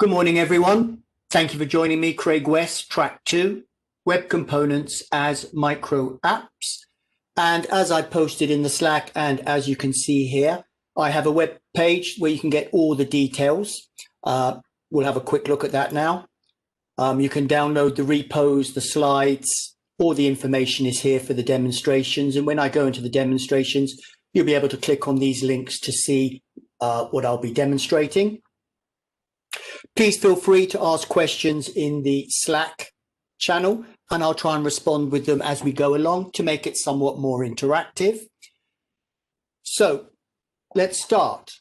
Good morning, everyone. Thank you for joining me, Craig West, Track 2, Web Components as Micro Apps. And as I posted in the Slack, and as you can see here, I have a web page where you can get all the details. We'll have a quick look at that now. You can download the repos, the slides, all the information is here for the demonstrations. And when I go into the demonstrations, you'll be able to click on these links to see what I'll be demonstrating. Please feel free to ask questions in the Slack channel, and I'll try and respond with them as we go along to make it somewhat more interactive. So let's start.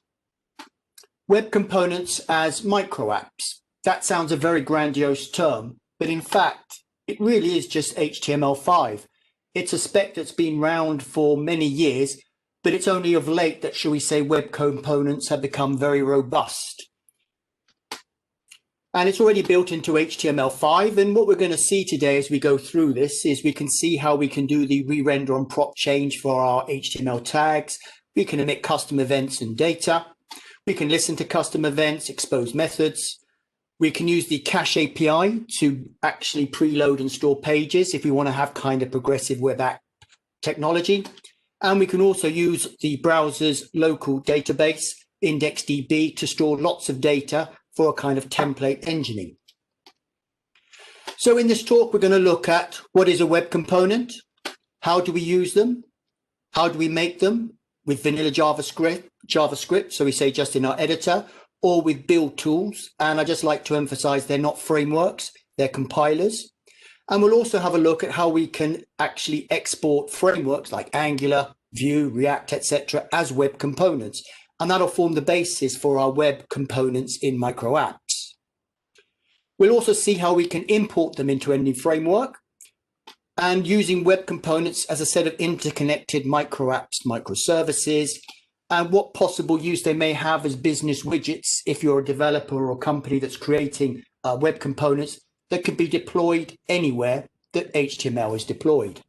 Web components as micro apps. That sounds a very grandiose term, but in fact, it really is just HTML5. It's a spec that's been around for many years, but it's only of late that, shall we say, web components have become very robust. And it's already built into HTML5. And what we're going to see today as we go through this is we can see how we can do the re-render on prop change for our HTML tags. We can emit custom events and data. We can listen to custom events, expose methods. We can use the cache API to actually preload and store pages if we want to have kind of progressive web app technology. And we can also use the browser's local database, IndexedDB, to store lots of data for a kind of template engineering. So in this talk, we're going to look at what is a web component, how do we use them, how do we make them with vanilla JavaScript, so we say just in our editor, or with build tools. And I just like to emphasize they're not frameworks, they're compilers. And we'll also have a look at how we can actually export frameworks like Angular, Vue, React, etc. as web components. And that'll form the basis for our web components in micro apps. We'll also see how we can import them into any framework and using web components as a set of interconnected micro apps, microservices, and what possible use they may have as business widgets if you're a developer or a company that's creating web components that could be deployed anywhere that HTML is deployed.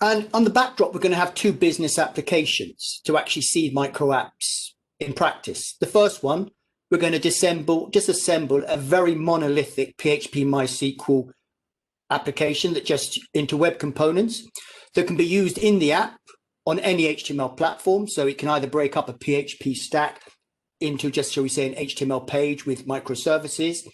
And on the backdrop, we're going to have two business applications to actually see micro apps in practice. The first one, we're going to disassemble a very monolithic PHP MySQL application that just into web components that can be used in the app on any HTML platform. So it can either break up a PHP stack into just, shall we say, an HTML page with microservices,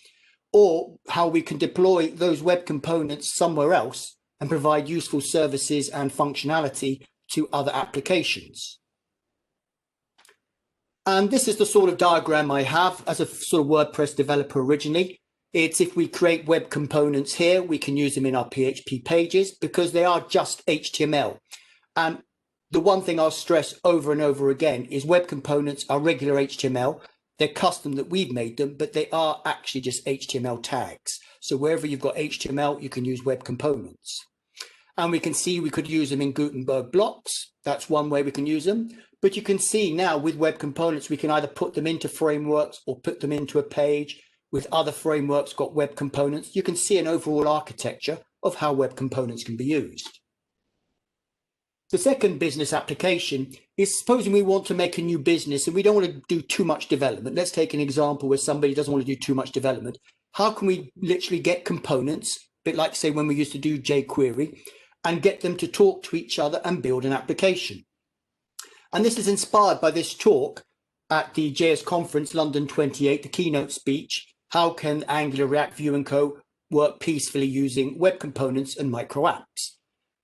or how we can deploy those web components somewhere else and provide useful services and functionality to other applications. And this is the sort of diagram I have as a sort of WordPress developer originally. It's if we create web components here, we can use them in our PHP pages because they are just HTML. And the one thing I'll stress over and over again is web components are regular HTML. They're custom that we've made them, but they are actually just HTML tags. So wherever you've got HTML, you can use web components. And we can see we could use them in Gutenberg blocks. That's one way we can use them. But you can see now with web components, we can either put them into frameworks or put them into a page. With other frameworks got web components. You can see an overall architecture of how web components can be used. The second business application is supposing we want to make a new business and we don't want to do too much development. Let's take an example where somebody doesn't want to do too much development. How can we literally get components, a bit like say when we used to do jQuery, and get them to talk to each other and build an application? And this is inspired by this talk at the JS conference, London 28, the keynote speech, how can Angular, React, Vue and Co work peacefully using web components and micro apps?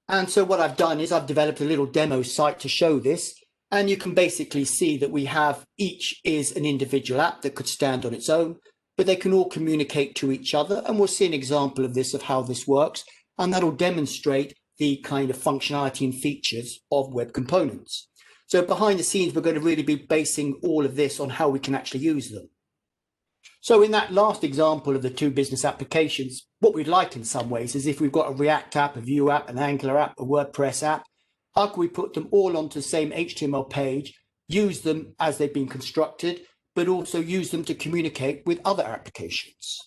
And so what I've done is I've developed a little demo site to show this. And you can basically see that we have each is an individual app that could stand on its own, but they can all communicate to each other. And we'll see an example of this, of how this works. And that'll demonstrate the kind of functionality and features of web components. So behind the scenes, we're going to really be basing all of this on how we can actually use them. So in that last example of the two business applications, what we'd like in some ways is if we've got a React app, a Vue app, an Angular app, a WordPress app, how can we put them all onto the same HTML page, use them as they've been constructed, but also use them to communicate with other applications?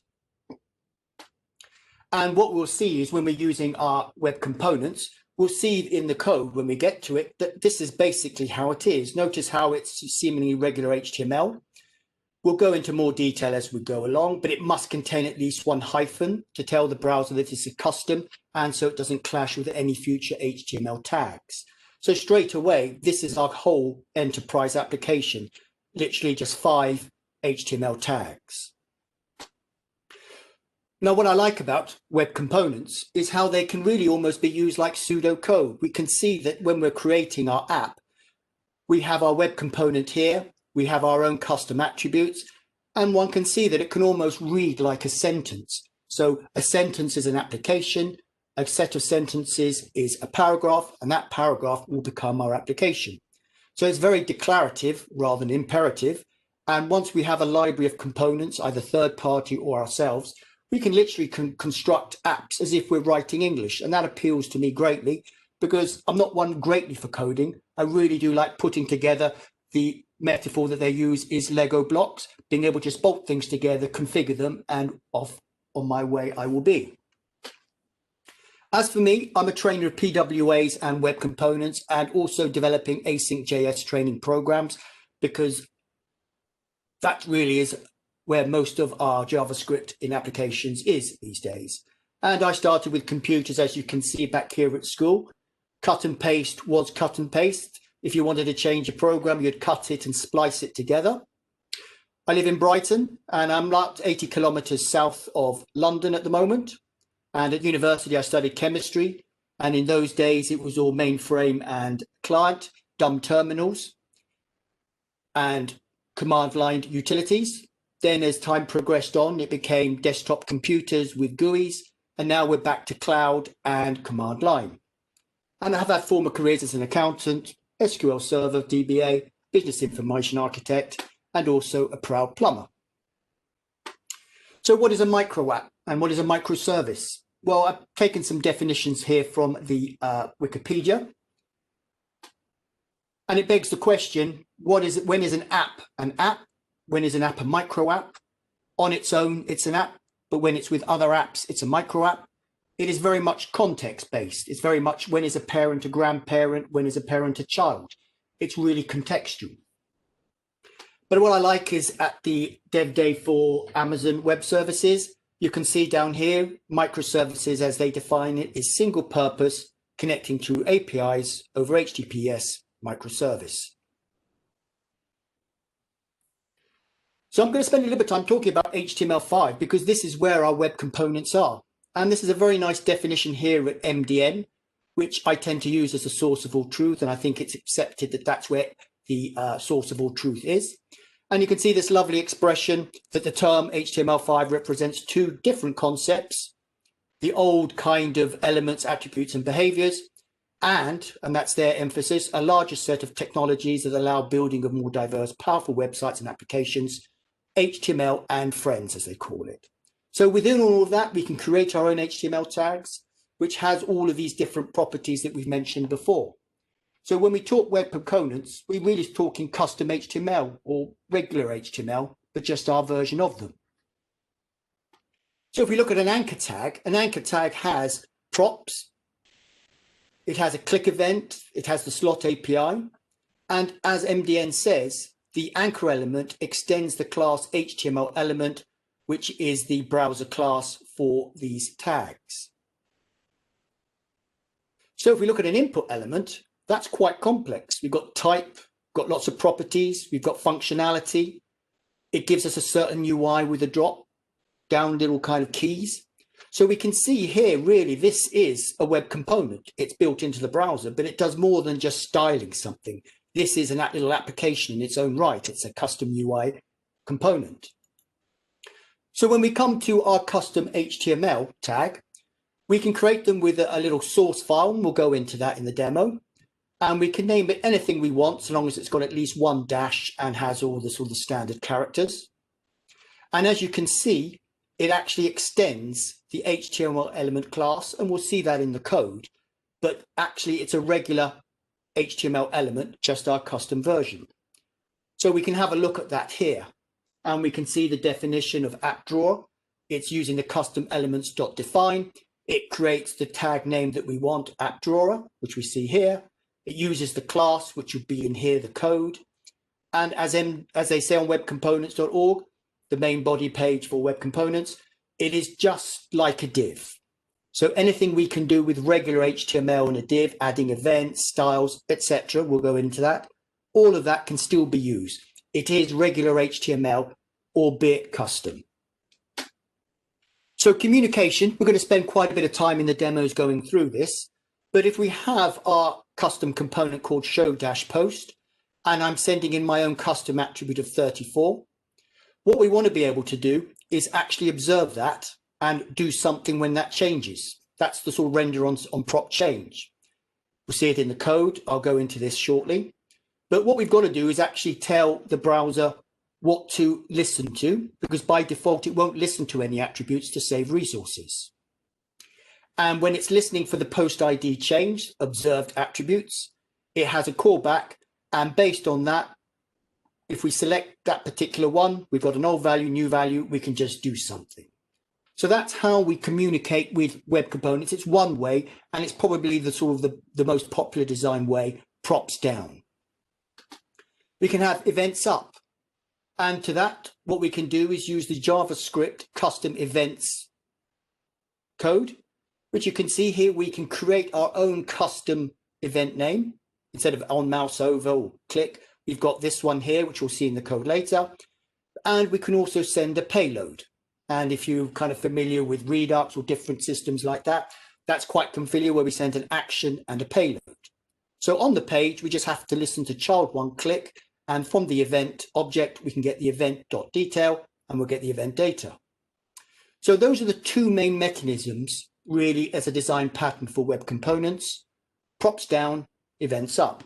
And what we'll see is when we're using our web components, we'll see in the code when we get to it that this is basically how it is. Notice how it's seemingly regular HTML. We'll go into more detail as we go along, but it must contain at least one hyphen to tell the browser that it's a custom, and so it doesn't clash with any future HTML tags. So straight away, this is our whole enterprise application, literally just 5 HTML tags. Now, what I like about web components is how they can really almost be used like pseudocode. We can see that when we're creating our app, we have our web component here, we have our own custom attributes, and one can see that it can almost read like a sentence. So a sentence is an application, a set of sentences is a paragraph, and that paragraph will become our application. So it's very declarative rather than imperative. And once we have a library of components, either third party or ourselves, we can literally construct apps as if we're writing English. And that appeals to me greatly because I'm not one greatly for coding. I really do like putting together. The metaphor that they use is Lego blocks, being able to just bolt things together, configure them, and off on my way I will be. As for me, I'm a trainer of PWAs and web components, and also developing async.js training programs, because that really is where most of our JavaScript in applications is these days. And I started with computers, as you can see back here at school. Cut and paste was cut and paste. If you wanted to change a program, you'd cut it and splice it together. I live in Brighton, and I'm about 80 kilometers south of London at the moment. And at university, I studied chemistry. And in those days, it was all mainframe and client, dumb terminals, and command line utilities. Then as time progressed on, it became desktop computers with GUIs, and now we're back to cloud and command line. And I have had former careers as an accountant, SQL Server, DBA, business information architect, and also a proud plumber. So what is a micro app and what is a microservice? Well, I've taken some definitions here from the Wikipedia. And it begs the question, when is an app an app? When is an app a micro app? On its own, it's an app, but when it's with other apps, it's a micro app. It is very much context based. It's very much when is a parent a grandparent, when is a parent a child. It's really contextual. But what I like is at the Dev Day for Amazon Web Services, you can see down here, microservices as they define it is single purpose connecting to APIs over HTTPS microservice. So I'm going to spend a little bit of time talking about HTML5 because this is where our web components are. And this is a very nice definition here at MDN, which I tend to use as a source of all truth. And I think it's accepted that that's where the source of all truth is. And you can see this lovely expression that the term HTML5 represents two different concepts, the old kind of elements, attributes, and behaviors, and that's their emphasis, a larger set of technologies that allow building of more diverse, powerful websites and applications, HTML and friends, as they call it. So within all of that, we can create our own HTML tags, which has all of these different properties that we've mentioned before. So when we talk web components, we're really talking custom HTML or regular HTML, but just our version of them. So if we look at an anchor tag has props, it has a click event, it has the slot API, and as MDN says, the anchor element extends the class HTML element, which is the browser class for these tags. So if we look at an input element, that's quite complex. We've got type, got lots of properties, we've got functionality. It gives us a certain UI with a drop down little kind of keys. So we can see here, really, this is a web component. It's built into the browser, but it does more than just styling something. This is an little application in its own right. It's a custom UI component. So when we come to our custom HTML tag, we can create them with a little source file, and we'll go into that in the demo. And we can name it anything we want, so long as it's got at least one dash and has all the sort of standard characters. And as you can see, it actually extends the HTML element class, and we'll see that in the code. But actually, it's a regular HTML element, just our custom version. So we can have a look at that here. And we can see the definition of app drawer. It's using the custom elements.define. It creates the tag name that we want, app drawer, which we see here. It uses the class, which would be in here, the code. And as they say on webcomponents.org, the main body page for web components, it is just like a div. So anything we can do with regular HTML in a div, adding events, styles, etc., we'll go into that. All of that can still be used. It is regular HTML, albeit custom. So communication, we're going to spend quite a bit of time in the demos going through this. But if we have our custom component called show-post, and I'm sending in my own custom attribute of 34, what we want to be able to do is actually observe that and do something when that changes. That's the sort of render on prop change. We'll see it in the code. I'll go into this shortly. But what we've got to do is actually tell the browser what to listen to, because by default, it won't listen to any attributes to save resources. And when it's listening for the post ID change, observed attributes, it has a callback. And based on that, if we select that particular one, we've got an old value, new value, we can just do something. So that's how we communicate with web components. It's one way, and it's probably the sort of the most popular design way, props down. We can have events up. And to that, what we can do is use the JavaScript custom events code, which you can see here. We can create our own custom event name. Instead of on mouse over or click, we've got this one here, which we'll see in the code later. And we can also send a payload. And if you're kind of familiar with Redux or different systems like that, that's quite familiar, where we send an action and a payload. So on the page, we just have to listen to child one click, and from the event object, we can get the event.detail, and we'll get the event data. So those are the two main mechanisms, really, as a design pattern for web components: props down, events up.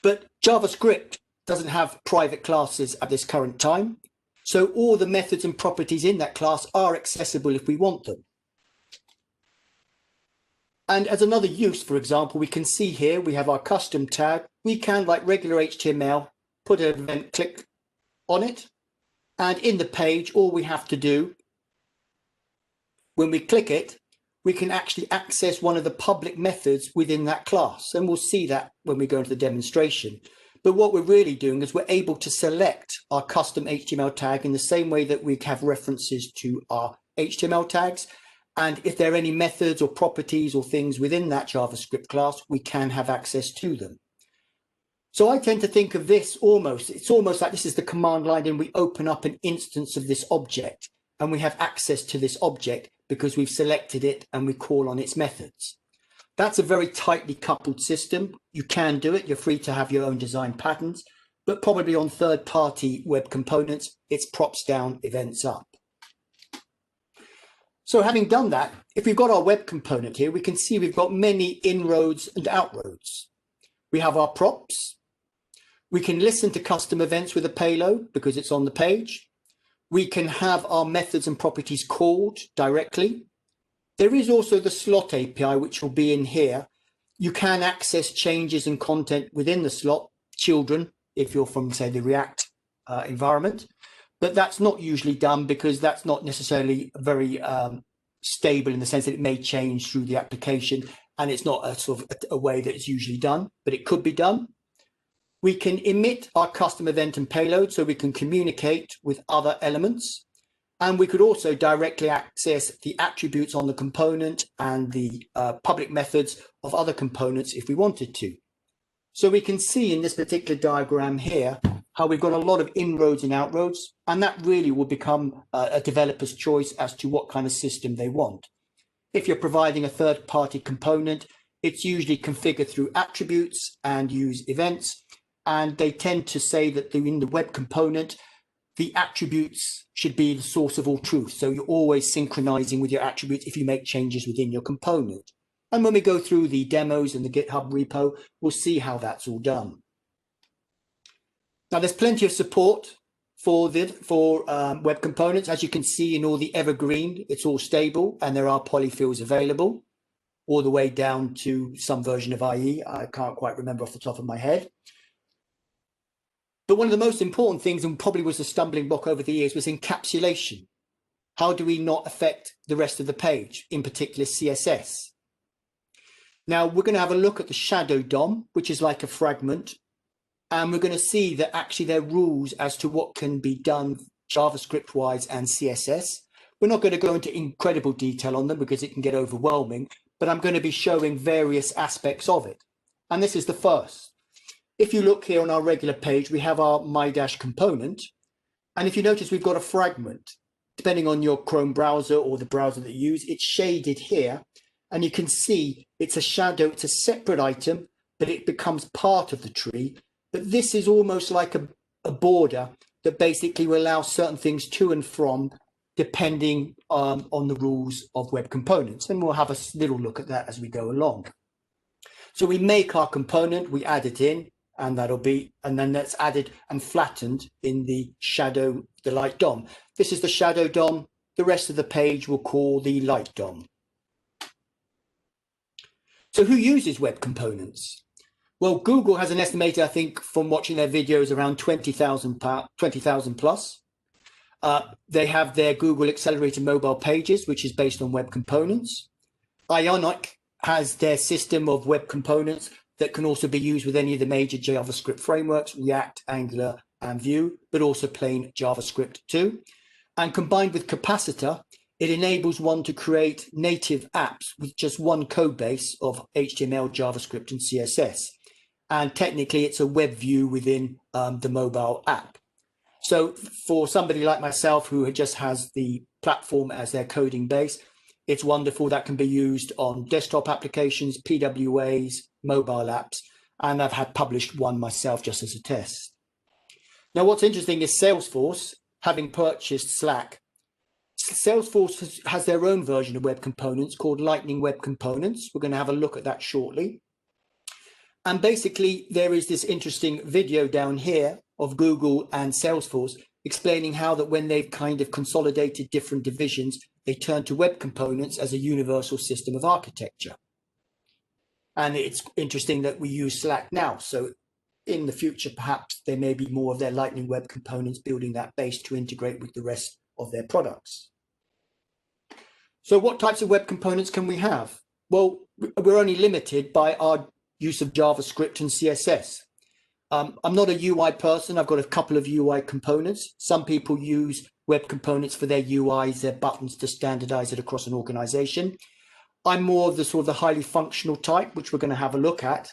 But JavaScript doesn't have private classes at this current time. So all the methods and properties in that class are accessible if we want them. And as another use, for example, we can see here, we have our custom tag. We can, like regular HTML, put an event click on it. And in the page, all we have to do, when we click it, we can actually access one of the public methods within that class. And we'll see that when we go into the demonstration. But what we're really doing is we're able to select our custom HTML tag in the same way that we have references to our HTML tags. And if there are any methods or properties or things within that JavaScript class, we can have access to them. So I tend to think of this it's almost like this is the command line, and we open up an instance of this object, and we have access to this object because we've selected it and we call on its methods. That's a very tightly coupled system. You can do it. You're free to have your own design patterns, but probably on third-party web components, it's props down, events up. So having done that, if we've got our web component here, we can see we've got many inroads and outroads. We have our props. We can listen to custom events with a payload because it's on the page. We can have our methods and properties called directly. There is also the slot API, which will be in here. You can access changes and content within the slot, children, if you're from, say, the React environment. But that's not usually done because that's not necessarily very stable in the sense that it may change through the application, and it's not a sort of a way that it's usually done, but it could be done. We can emit our custom event and payload so we can communicate with other elements. And we could also directly access the attributes on the component and the public methods of other components if we wanted to. So we can see in this particular diagram here how we've got a lot of inroads and outroads, and that really will become a developer's choice as to what kind of system they want. If you're providing a third-party component, it's usually configured through attributes and use events, and they tend to say that in the web component, the attributes should be the source of all truth. So you're always synchronizing with your attributes if you make changes within your component. And when we go through the demos and the GitHub repo, we'll see how that's all done. Now, there's plenty of support for web components. As you can see in all the evergreen, it's all stable, and there are polyfills available all the way down to some version of IE. I can't quite remember off the top of my head. But one of the most important things, and probably was a stumbling block over the years, was encapsulation. How do we not affect the rest of the page, in particular CSS? Now, we're going to have a look at the shadow DOM, which is like a fragment. And we're going to see that actually there are rules as to what can be done JavaScript wise and CSS. We're not going to go into incredible detail on them because it can get overwhelming, but I'm going to be showing various aspects of it. And this is the first. If you look here on our regular page, we have our my dash component. And if you notice, we've got a fragment. Depending on your Chrome browser or the browser that you use, it's shaded here. And you can see it's a shadow, it's a separate item, but it becomes part of the tree. But this is almost like a border that basically will allow certain things to and from, depending on the rules of web components. And we'll have a little look at that as we go along. So we make our component, we add it in, and then that's added and flattened in the shadow, the light DOM. This is the shadow DOM. The rest of the page we'll call the light DOM. So who uses web components? Well, Google has an estimated, I think, from watching their videos, around 20,000 plus. They have their Google Accelerated Mobile Pages, which is based on web components. Ionic has their system of web components that can also be used with any of the major JavaScript frameworks, React, Angular, and Vue, but also plain JavaScript too. And combined with Capacitor, it enables one to create native apps with just one code base of HTML, JavaScript, and CSS. And technically, it's a web view within the mobile app. So for somebody like myself who just has the platform as their coding base, it's wonderful. That can be used on desktop applications, PWAs, mobile apps, and I've had published one myself just as a test. Now, what's interesting is Salesforce, having purchased Slack, Salesforce has their own version of web components called Lightning Web Components. We're going to have a look at that shortly. And basically, there is this interesting video down here of Google and Salesforce explaining how that when they've kind of consolidated different divisions, they turn to web components as a universal system of architecture. And it's interesting that we use Slack now. So in the future, perhaps there may be more of their Lightning Web Components building that base to integrate with the rest of their products. So what types of web components can we have? Well, we're only limited by our use of JavaScript and CSS. I'm not a UI person. I've got a couple of UI components. Some people use web components for their UIs, their buttons, to standardize it across an organization. I'm more of the sort of the highly functional type, which we're going to have a look at.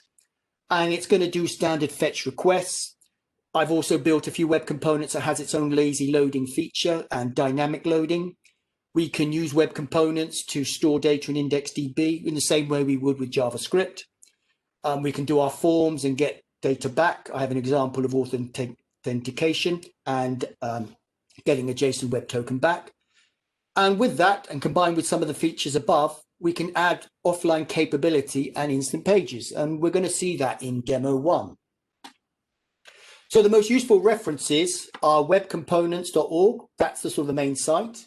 And it's going to do standard fetch requests. I've also built a few web components that has its own lazy loading feature and dynamic loading. We can use web components to store data in IndexedDB in the same way we would with JavaScript. We can do our forms and get data back. I have an example of authentication and getting a JSON web token back. And with that, and combined with some of the features above, we can add offline capability and instant pages. And we're going to see that in demo 1. So the most useful references are webcomponents.org. That's the sort of the main site.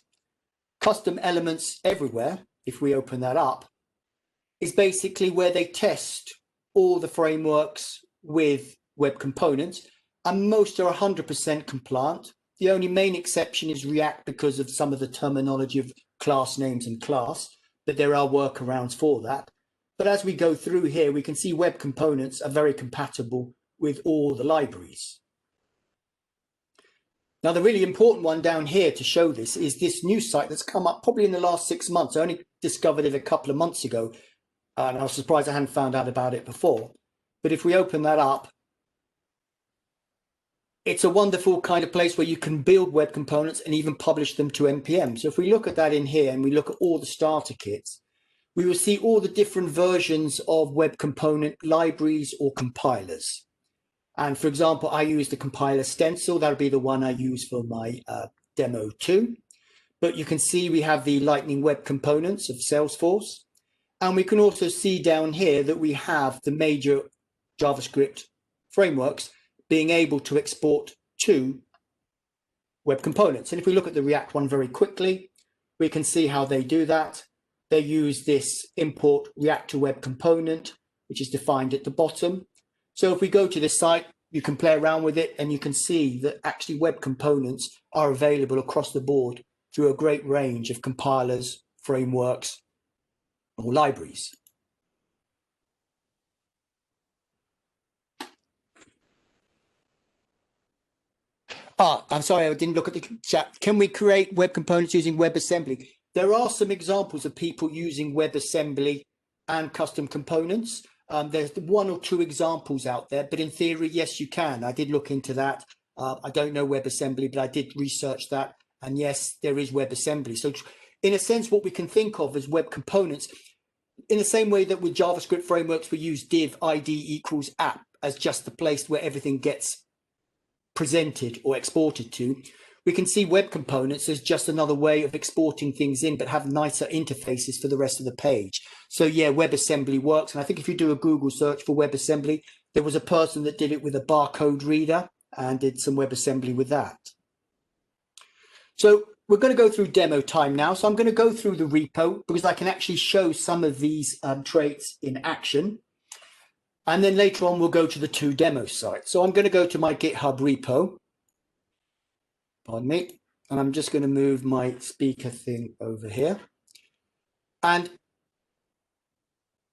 Custom elements everywhere, if we open that up, is basically where they test all the frameworks with web components, and most are 100% compliant. The only main exception is React because of some of the terminology of class names and class, but there are workarounds for that. But as we go through here, we can see web components are very compatible with all the libraries. Now, the really important one down here to show this is this new site that's come up probably in the last 6 months. I only discovered it a couple of months ago, and I was surprised I hadn't found out about it before. But if we open that up, it's a wonderful kind of place where you can build web components and even publish them to NPM. So if we look at that in here and we look at all the starter kits, we will see all the different versions of web component libraries or compilers. And for example, I use the compiler Stencil. That'll be the one I use for my demo 2. But you can see we have the Lightning Web Components of Salesforce. And we can also see down here that we have the major JavaScript frameworks being able to export to web components. And if we look at the React one very quickly, we can see how they do that. They use this import React to web component, which is defined at the bottom. So if we go to this site, you can play around with it and you can see that actually web components are available across the board through a great range of compilers, frameworks, or libraries. I'm sorry, I didn't look at the chat. Can we create web components using WebAssembly? There are some examples of people using WebAssembly and custom components. There's one or two examples out there, but in theory, yes, you can. I did look into that. I don't know WebAssembly, but I did research that. And yes, there is WebAssembly. So in a sense, what we can think of as web components, in the same way that with JavaScript frameworks, we use div ID equals app as just the place where everything gets presented or exported to, we can see web components as just another way of exporting things in, but have nicer interfaces for the rest of the page. So yeah, WebAssembly works. And I think if you do a Google search for WebAssembly, there was a person that did it with a barcode reader and did some WebAssembly with that. So we're going to go through demo time now. So I'm going to go through the repo because I can actually show some of these traits in action. And then later on, we'll go to the two demo sites. So I'm going to go to my GitHub repo. Pardon me. And I'm just going to move my speaker thing over here. And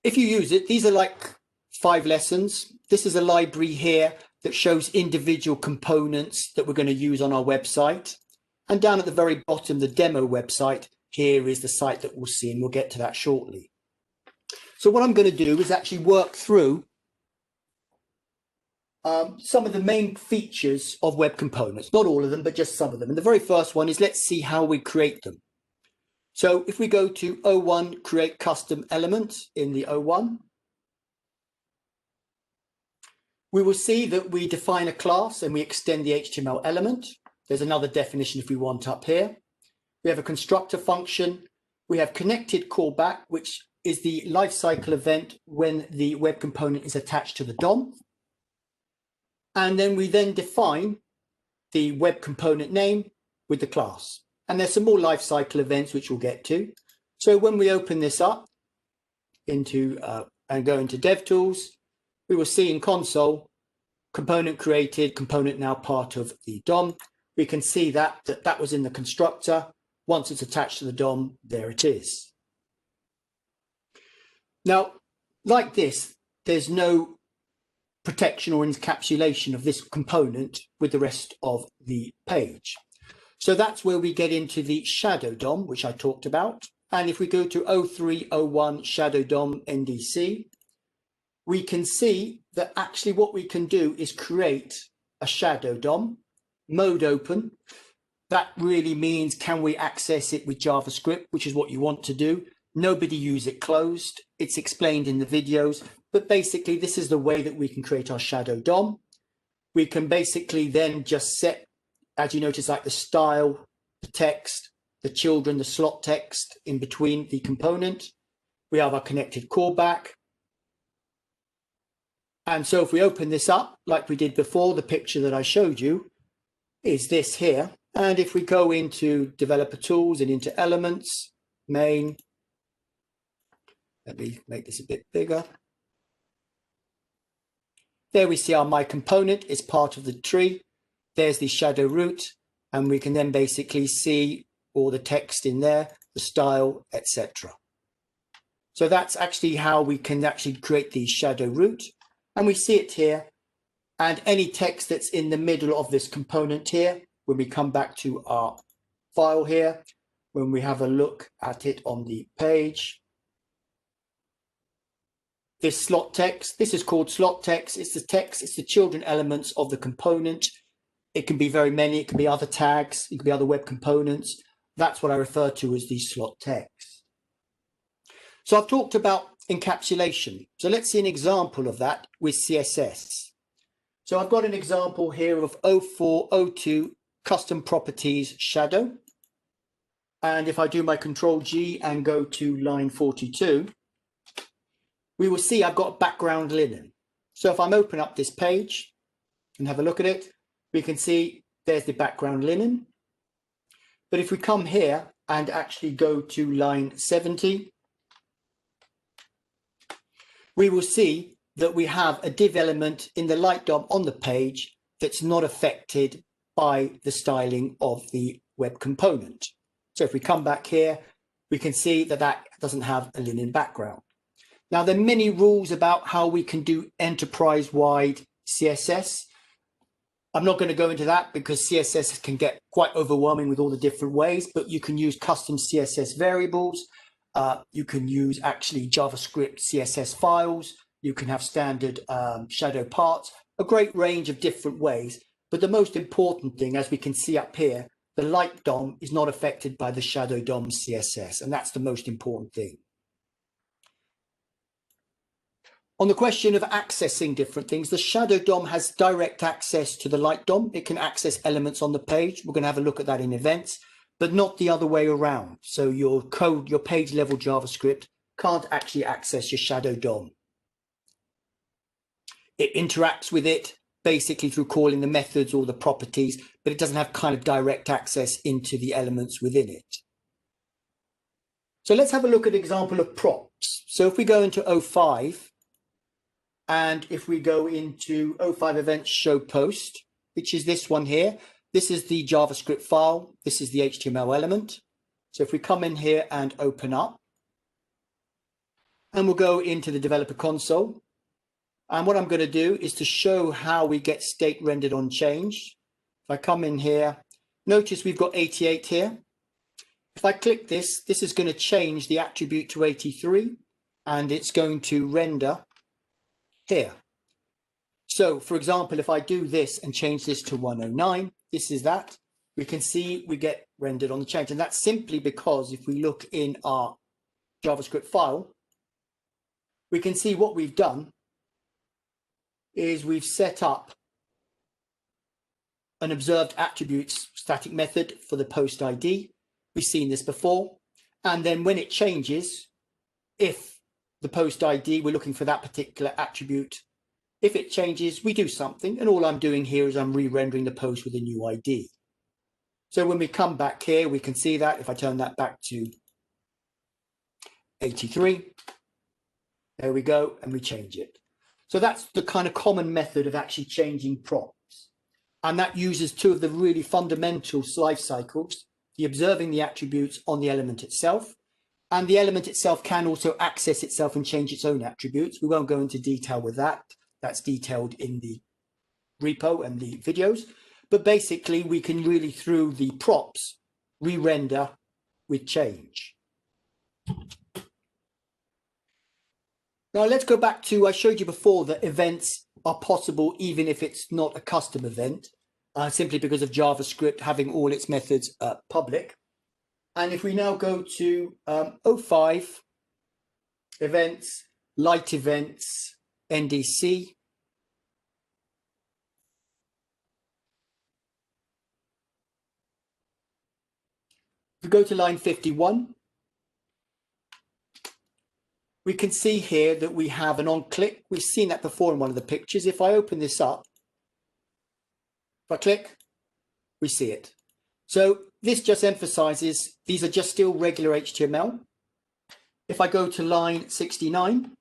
if you use it, these are like 5 lessons. This is a library here that shows individual components that we're going to use on our website. And down at the very bottom, the demo website, here is the site that we'll see, and we'll get to that shortly. So what I'm going to do is actually work through some of the main features of web components, not all of them, but just some of them. And the very first one is let's see how we create them. So if we go to O1, create custom element in the O1, we will see that we define a class and we extend the HTML element. There's another definition if we want up here. We have a constructor function. We have connected callback, which is the lifecycle event when the web component is attached to the DOM. And then we then define the web component name with the class. And there's some more lifecycle events which we'll get to. So when we open this up into and go into DevTools, we will see in console, component created, component now part of the DOM. We can see that that was in the constructor. Once it's attached to the DOM, there it is. Now, like this, there's no protection or encapsulation of this component with the rest of the page. So that's where we get into the shadow DOM, which I talked about. And if we go to 0301 shadow DOM NDC, we can see that actually what we can do is create a shadow DOM, mode open. That really means can we access it with JavaScript, which is what you want to do. Nobody use it closed. It's explained in the videos. But basically, this is the way that we can create our shadow DOM. We can basically then just set, as you notice, like the style, the text, the children, the slot text in between the component. We have our connected callback. And so if we open this up, like we did before, the picture that I showed you is this here. And if we go into developer tools and into elements, main, let me make this a bit bigger. There we see our my component is part of the tree. There's the shadow root, and we can then basically see all the text in there, the style, etc. So that's actually how we can actually create the shadow root, and we see it here. And any text that's in the middle of this component here, when we come back to our file here, when we have a look at it on the page, this slot text, this is called slot text. It's the text, it's the children elements of the component. It can be very many, it can be other tags, it can be other web components. That's what I refer to as the slot text. So I've talked about encapsulation. So let's see an example of that with CSS. So I've got an example here of 0402 custom properties shadow. And if I do my Control G and go to line 42, we will see I've got background linen. So if I'm open up this page and have a look at it, we can see there's the background linen. But if we come here and actually go to line 70, we will see that we have a div element in the light DOM on the page that's not affected by the styling of the web component. So if we come back here, we can see that that doesn't have a linen background. Now, there are many rules about how we can do enterprise-wide CSS. I'm not going to go into that because CSS can get quite overwhelming with all the different ways, but you can use custom CSS variables. You can use actually JavaScript CSS files. You can have standard shadow parts, a great range of different ways. But the most important thing, as we can see up here, the light DOM is not affected by the shadow DOM CSS, and that's the most important thing. On the question of accessing different things, the shadow DOM has direct access to the light DOM. It can access elements on the page. We're going to have a look at that in events, but not the other way around. So your code, your page level JavaScript can't actually access your shadow DOM. It interacts with it basically through calling the methods or the properties, but it doesn't have kind of direct access into the elements within it. So let's have a look at an example of props. So if we go into 05, and if we go into 05 events show post, which is this one here, this is the JavaScript file. This is the HTML element. So if we come in here and open up, and we'll go into the developer console. And what I'm going to do is to show how we get state rendered on change. If I come in here, notice we've got 88 here. If I click this, this is going to change the attribute to 83, and it's going to render here. So for example, if I do this and change this to 109, this is that, we can see we get rendered on the change. And that's simply because if we look in our JavaScript file, we can see what we've done is we've set up an observed attributes static method for the post ID. We've seen this before. And then when it changes, if the post ID, we're looking for that particular attribute. If it changes, we do something. And all I'm doing here is I'm re-rendering the post with a new ID. So when we come back here, we can see that if I turn that back to 83, there we go, and we change it. So that's the kind of common method of actually changing props. And that uses two of the really fundamental life cycles, the observing the attributes on the element itself. And the element itself can also access itself and change its own attributes. We won't go into detail with that. That's detailed in the repo and the videos. But basically, we can really, through the props, re-render with change. Now let's go back to, I showed you before that events are possible even if it's not a custom event, simply because of JavaScript having all its methods public. And if we now go to 05, events, light events, NDC. If we go to line 51, we can see here that we have an on-click. We've seen that before in one of the pictures. If I open this up, if I click, we see it. So this just emphasizes these are just still regular HTML. If I go to line 69,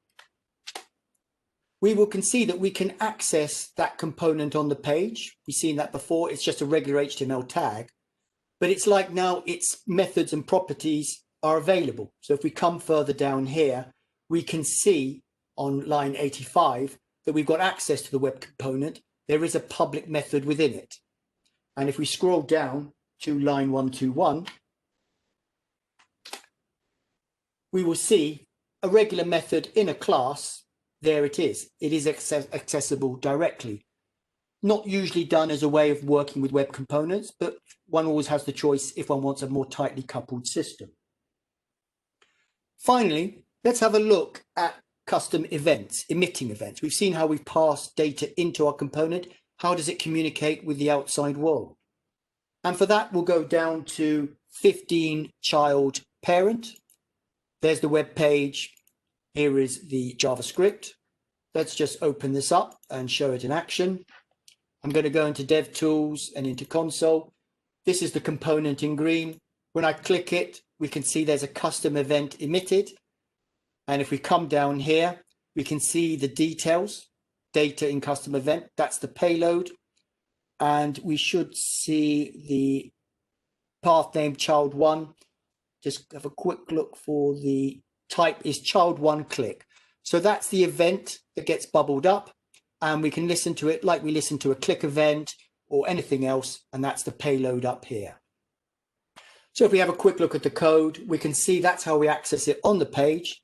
we can see that we can access that component on the page. We've seen that before. It's just a regular HTML tag, but it's like now its methods and properties are available. So if we come further down here, we can see on line 85 that we've got access to the web component. There is a public method within it. And if we scroll down to line 121, we will see a regular method in a class. There it is. It is accessible directly. Not usually done as a way of working with web components, but one always has the choice if one wants a more tightly coupled system. Finally, let's have a look at custom events, emitting events. We've seen how we've passed data into our component. How does it communicate with the outside world? And for that, we'll go down to 15 child parent. There's the web page. Here is the JavaScript. Let's just open this up and show it in action. I'm going to go into DevTools and into console. This is the component in green. When I click it, we can see there's a custom event emitted. And if we come down here, we can see the details, data in custom event. That's the payload. And we should see the path name child1. Just have a quick look for the type is child1 click. So that's the event that gets bubbled up, and we can listen to it like we listen to a click event or anything else, and that's the payload up here. So if we have a quick look at the code, we can see that's how we access it on the page.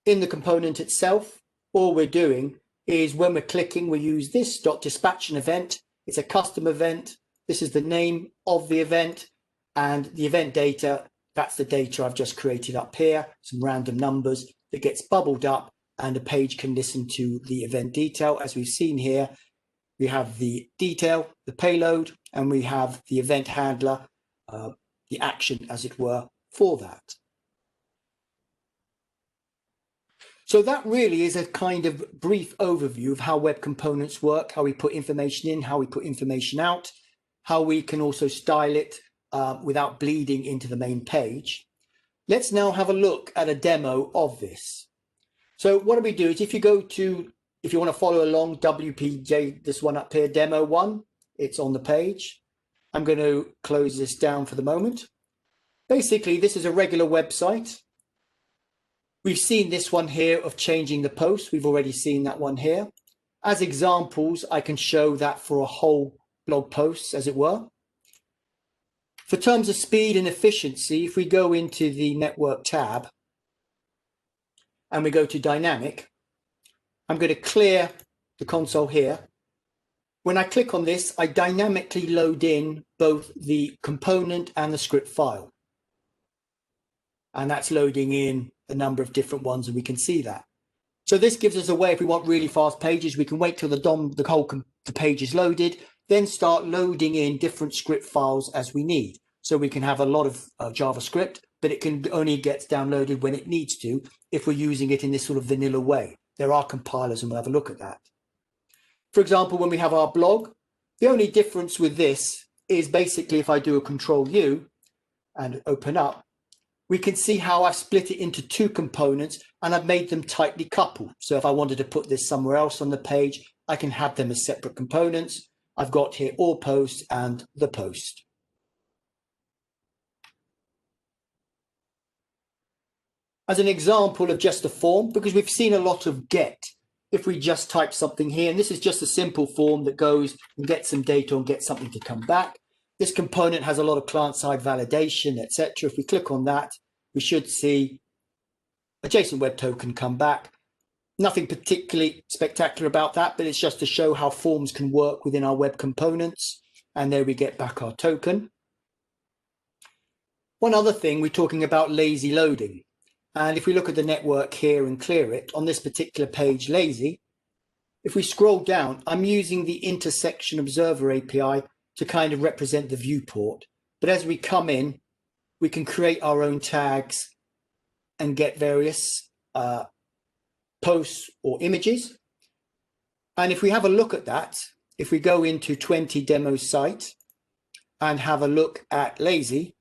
In the component itself, all we're doing is when we're clicking, we use this .dispatch an event. It's a custom event. This is the name of the event, and the event data, that's the data I've just created up here, some random numbers that gets bubbled up, and the page can listen to the event detail. As we've seen here, we have the detail, the payload, and we have the event handler, the action, as it were, for that. So that really is a kind of brief overview of how web components work, how we put information in, how we put information out, how we can also style it without bleeding into the main page. Let's now have a look at a demo of this. So what we do is if you want to follow along, WPJ, this one up here, demo 1, it's on the page. I'm going to close this down for the moment. Basically, this is a regular website. We've seen this one here of changing the post. We've already seen that one here. As examples, I can show that for a whole blog post, as it were. For terms of speed and efficiency, if we go into the network tab and we go to dynamic, I'm going to clear the console here. When I click on this, I dynamically load in both the component and the script file. And that's loading in a number of different ones, and we can see that. So this gives us a way, if we want really fast pages, we can wait till the page is loaded, then start loading in different script files as we need. So we can have a lot of JavaScript, but it can only get downloaded when it needs to if we're using it in this sort of vanilla way. There are compilers, and we'll have a look at that. For example, when we have our blog, the only difference with this is basically if I do a Control-U and open up, we can see how I've split it into two components and I've made them tightly coupled. So if I wanted to put this somewhere else on the page, I can have them as separate components. I've got here all posts and the post. As an example of just a form, because we've seen a lot of get, if we just type something here, and this is just a simple form that goes and gets some data and gets something to come back. This component has a lot of client-side validation, etc. If we click on that, we should see a JSON Web Token come back. Nothing particularly spectacular about that, but it's just to show how forms can work within our web components. And there we get back our token. One other thing, we're talking about lazy loading. And if we look at the network here and clear it, on this particular page, lazy, if we scroll down, I'm using the intersection observer API to kind of represent the viewport. But as we come in, we can create our own tags and get various posts or images. And if we have a look at that, if we go into 20 demo site and have a look at lazy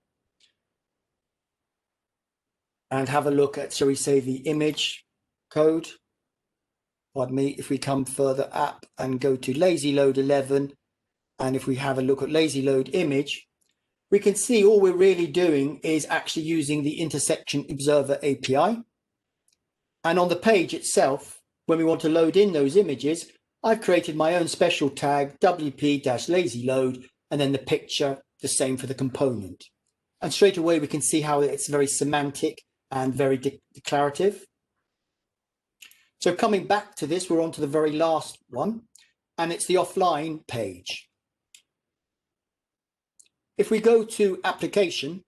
and have a look at, shall we say, the image code, pardon me, if we come further up and go to lazy load 11, and if we have a look at lazy load image, we can see all we're really doing is actually using the intersection observer API. And on the page itself, when we want to load in those images, I've created my own special tag, wp-lazy load, and then the picture, the same for the component. And straight away, we can see how it's very semantic and very declarative. So coming back to this, we're on to the very last one, and it's the offline page. If we go to application,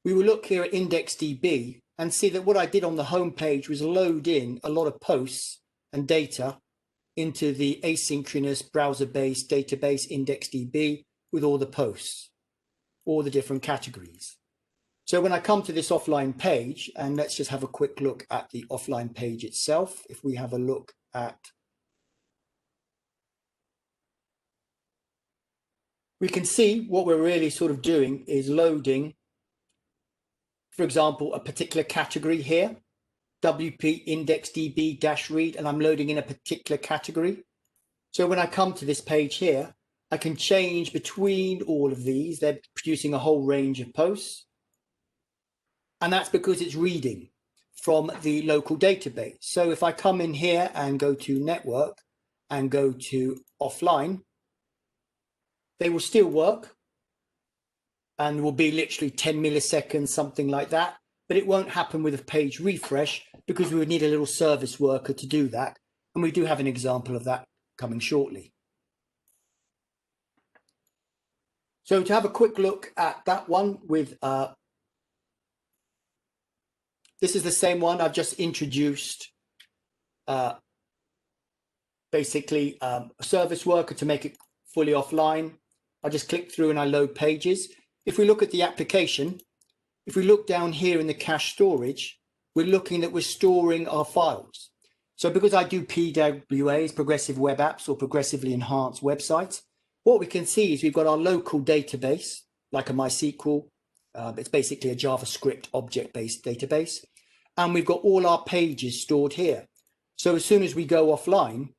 we will look here at IndexedDB and see that what I did on the home page was load in a lot of posts and data into the asynchronous browser-based database IndexedDB with all the posts, all the different categories. So when I come to this offline page, and let's just have a quick look at the offline page itself. If we have a look at, we can see what we're really sort of doing is loading, for example, a particular category here, WP IndexedDB-read, and I'm loading in a particular category. So when I come to this page here, I can change between all of these. They're producing a whole range of posts. And that's because it's reading from the local database. So if I come in here and go to network and go to offline, they will still work and will be literally 10 milliseconds, something like that. But it won't happen with a page refresh because we would need a little service worker to do that. And we do have an example of that coming shortly. So to have a quick look at that one with, this is the same one. I've just introduced basically a service worker to make it fully offline. I just click through and I load pages. If we look at the application, if we look down here in the cache storage, we're looking that we're storing our files. So because I do PWAs, progressive web apps, or progressively enhanced websites, what we can see is we've got our local database, like a MySQL. It's basically a JavaScript object-based database. And we've got all our pages stored here. So as soon as we go offline,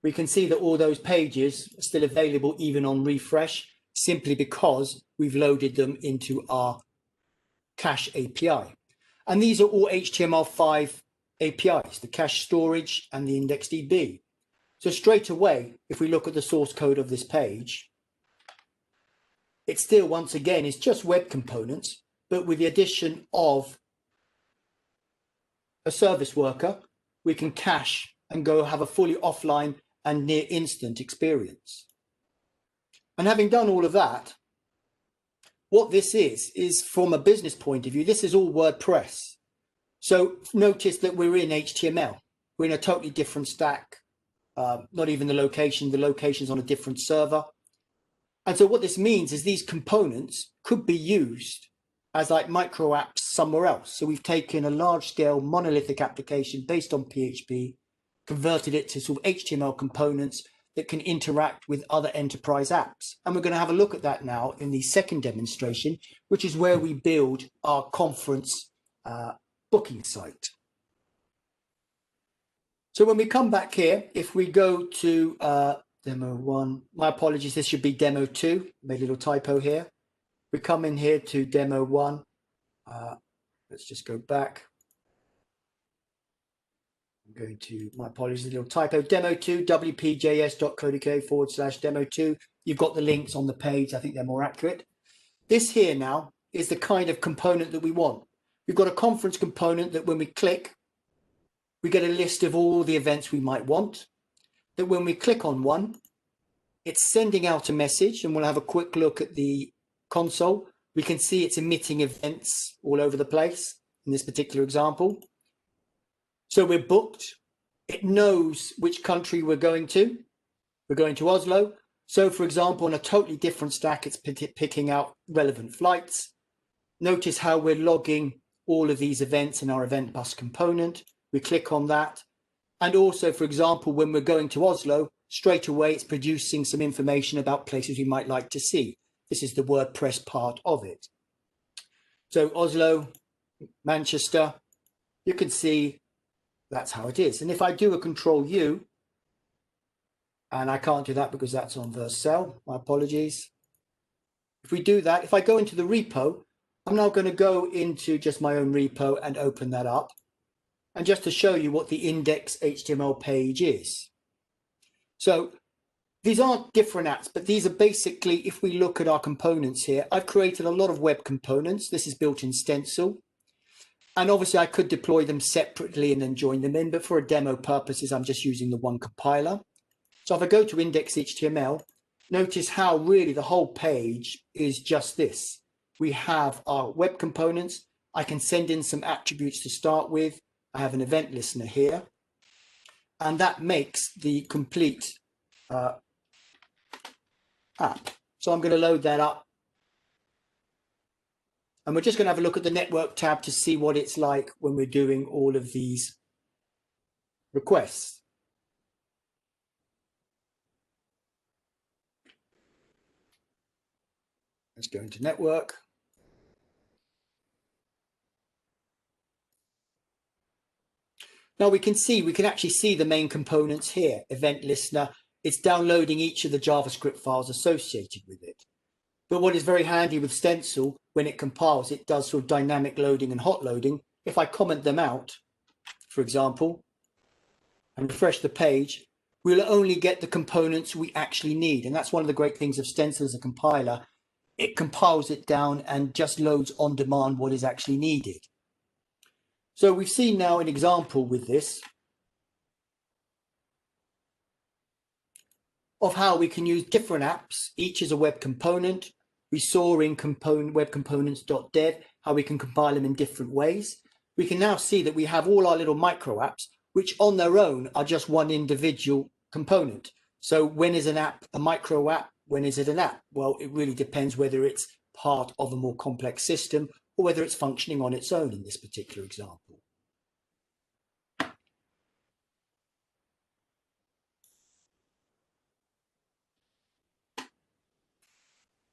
we can see that all those pages are still available even on refresh, simply because we've loaded them into our cache API. And these are all HTML5 APIs, the cache storage and the IndexedDB. So straight away, if we look at the source code of this page, it still, once again, is just web components, but with the addition of a service worker, we can cache and go have a fully offline and near instant experience. And having done all of that, what this is from a business point of view, this is all WordPress. So notice that we're in HTML. We're in a totally different stack, not even the location's on a different server. And so what this means is these components could be used as like micro apps somewhere else. So we've taken a large scale monolithic application based on PHP, converted it to sort of HTML components that can interact with other enterprise apps. And we're going to have a look at that now in the second demonstration, which is where we build our conference booking site. So when we come back here, if we go to demo 1, my apologies, this should be demo 2, made a little typo here. We come in here to demo 1. Let's just go back. I'm going to, my apologies, a little typo, demo 2, wpjs.co.uk/demo 2. You've got the links on the page. I think they're more accurate. This here now is the kind of component that we want. We've got a conference component that when we click, we get a list of all the events we might want. That when we click on one, it's sending out a message, and we'll have a quick look at the console. We can see it's emitting events all over the place in this particular example. So we're booked. It knows which country we're going to. We're going to Oslo. So for example, on a totally different stack, it's picking out relevant flights. Notice how we're logging all of these events in our event bus component. We click on that. And also, for example, when we're going to Oslo, straight away, it's producing some information about places we might like to see. This is the WordPress part of it. So Oslo, Manchester, you can see that's how it is. And if I do a Control U, and I can't do that because that's on Vercel, my apologies. If we do that, if I go into the repo, I'm now going to go into just my own repo and open that up. And just to show you what the index HTML page is. So these aren't different apps, but these are basically, if we look at our components here, I've created a lot of web components. This is built in Stencil. And obviously I could deploy them separately and then join them in, but for a demo purposes, I'm just using the one compiler. So if I go to index.html, notice how really the whole page is just this. We have our web components. I can send in some attributes to start with. I have an event listener here, and that makes the complete app. So I'm going to load that up. And we're just going to have a look at the network tab to see what it's like when we're doing all of these requests. Let's go into network. Now we can actually see the main components here. Event listener, it's downloading each of the JavaScript files associated with it. But what is very handy with Stencil, when it compiles, it does sort of dynamic loading and hot loading. If I comment them out, for example, and refresh the page, we'll only get the components we actually need. And that's one of the great things of Stencil as a compiler. It compiles it down and just loads on demand what is actually needed. So we've seen now an example with this of how we can use different apps, each as a web component. We saw in webcomponents.dev how we can compile them in different ways. We can now see that we have all our little micro apps, which on their own are just one individual component. So when is an app a micro app? When is it an app? Well, it really depends whether it's part of a more complex system or whether it's functioning on its own in this particular example.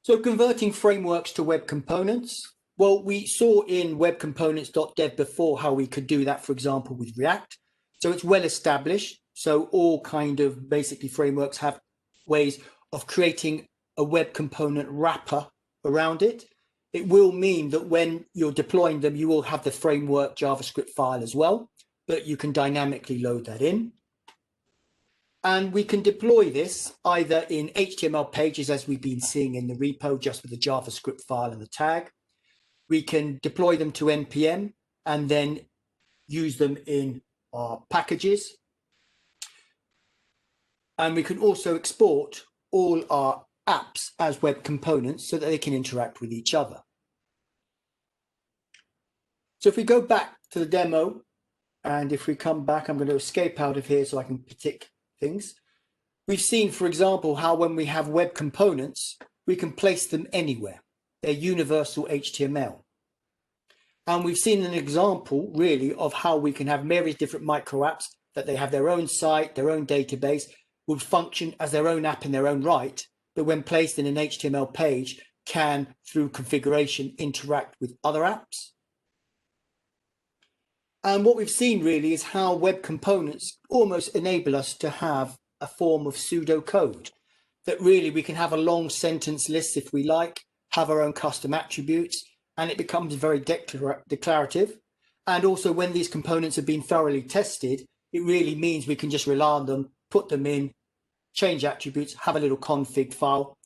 So converting frameworks to web components. Well, we saw in webcomponents.dev before how we could do that, for example, with React. So it's well established. So all kind of basically frameworks have ways of creating a web component wrapper around it. It will mean that when you're deploying them, you will have the framework JavaScript file as well, but you can dynamically load that in. And we can deploy this either in HTML pages, as we've been seeing in the repo, just with the JavaScript file and the tag. We can deploy them to NPM and then use them in our packages. And we can also export all our apps as web components so that they can interact with each other. So if we go back to the demo, and if we come back, I'm going to escape out of here so I can pick things. We've seen, for example, how when we have web components, we can place them anywhere. They're universal HTML. And we've seen an example really of how we can have various different micro apps that they have their own site, their own database, would function as their own app in their own right, but when placed in an HTML page can, through configuration, interact with other apps. And what we've seen really is how web components almost enable us to have a form of pseudocode, that really we can have a long sentence list if we like, have our own custom attributes, and it becomes very declarative. And also when these components have been thoroughly tested, it really means we can just rely on them, put them in, change attributes, have a little config file.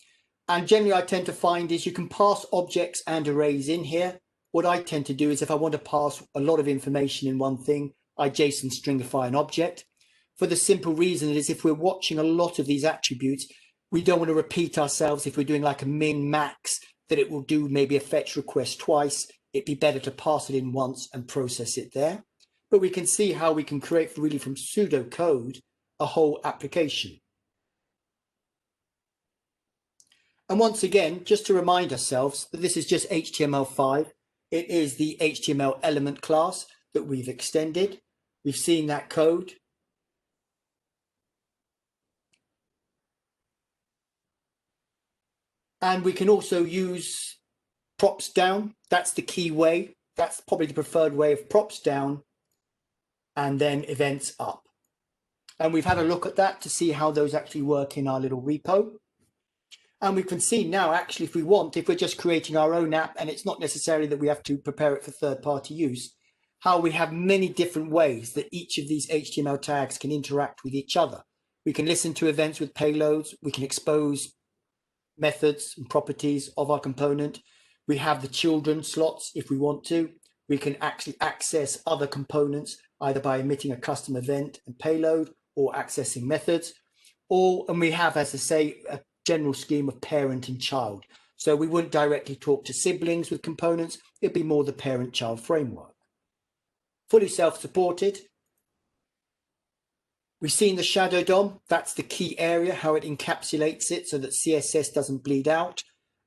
And generally I tend to find is you can pass objects and arrays in here. What I tend to do is if I want to pass a lot of information in one thing, I JSON stringify an object. For the simple reason is if we're watching a lot of these attributes, we don't want to repeat ourselves. If we're doing like a min max, that it will do maybe a fetch request twice. It'd be better to pass it in once and process it there. But we can see how we can create really from pseudocode a whole application. And once again, just to remind ourselves that this is just HTML5. It is the HTML element class that we've extended. We've seen that code. And we can also use props down. That's the key way. That's probably the preferred way of props down and then events up. And we've had a look at that to see how those actually work in our little repo. And we can see now, actually, if we want, if we're just creating our own app, and it's not necessarily that we have to prepare it for third-party use, how we have many different ways that each of these HTML tags can interact with each other. We can listen to events with payloads. We can expose methods and properties of our component. We have the children slots if we want to. We can actually access other components, either by emitting a custom event and payload or accessing methods. And we have, as I say, a general scheme of parent and child. So we wouldn't directly talk to siblings with components. It'd be more the parent-child framework. Fully self-supported. We've seen the shadow DOM. That's the key area, how it encapsulates it so that CSS doesn't bleed out.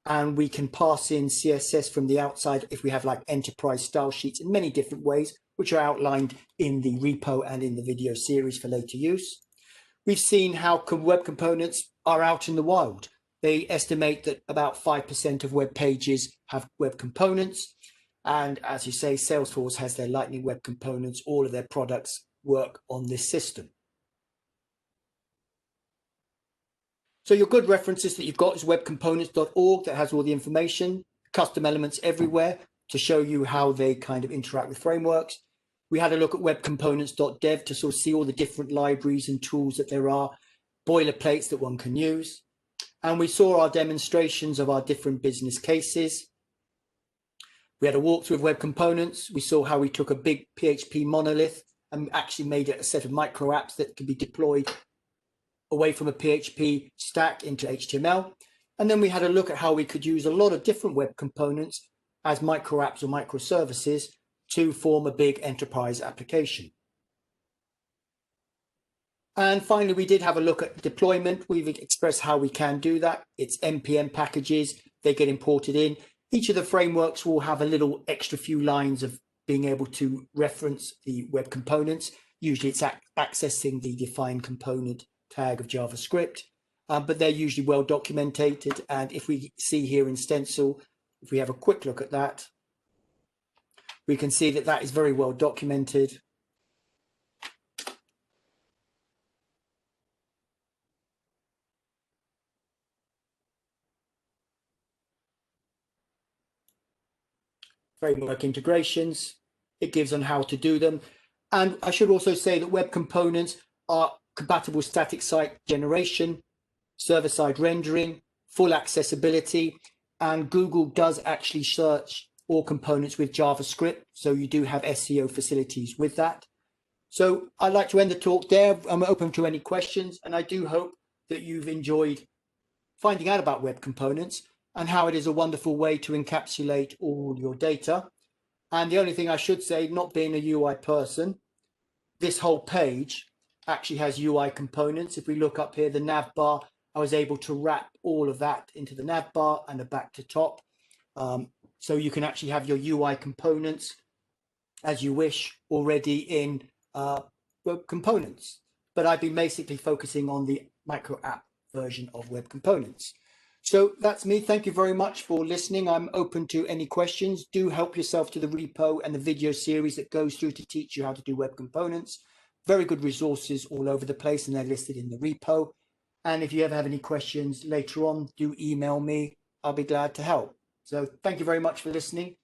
And we can pass in CSS from the outside if we have like enterprise style sheets in many different ways, which are outlined in the repo and in the video series for later use. We've seen how web components are out in the wild. They estimate that about 5% of web pages have web components. And as you say, Salesforce has their Lightning Web Components. All of their products work on this system. So your good references that you've got is webcomponents.org that has all the information, custom elements everywhere to show you how they kind of interact with frameworks. We had a look at webcomponents.dev to sort of see all the different libraries and tools that there are, boilerplates that one can use. And we saw our demonstrations of our different business cases. We had a walkthrough of web components. We saw how we took a big PHP monolith and actually made it a set of micro apps that could be deployed away from a PHP stack into HTML. And then we had a look at how we could use a lot of different web components as micro apps or microservices to form a big enterprise application. And finally, we did have a look at deployment. We've expressed how we can do that. It's NPM packages, they get imported in. Each of the frameworks will have a little extra few lines of being able to reference the web components. Usually it's accessing the defined component tag of JavaScript, but they're usually well documented. And if we see here in Stencil, if we have a quick look at that, we can see that that is very well documented. Framework integrations, it gives on how to do them. And I should also say that web components are compatible with static site generation, server-side rendering, full accessibility, and Google does actually search all components with JavaScript, so you do have SEO facilities with that. So I'd like to end the talk there. I'm open to any questions, and I do hope that you've enjoyed finding out about web components and how it is a wonderful way to encapsulate all your data. And the only thing I should say, not being a UI person, this whole page actually has UI components. If we look up here, the nav bar, I was able to wrap all of that into the nav bar and the back to top. So you can actually have your UI components as you wish already in web components. But I've been basically focusing on the micro app version of web components. So that's me. Thank you very much for listening. I'm open to any questions. Do help yourself to the repo and the video series that goes through to teach you how to do web components. Very good resources all over the place, and they're listed in the repo. And if you ever have any questions later on, do email me. I'll be glad to help. So thank you very much for listening.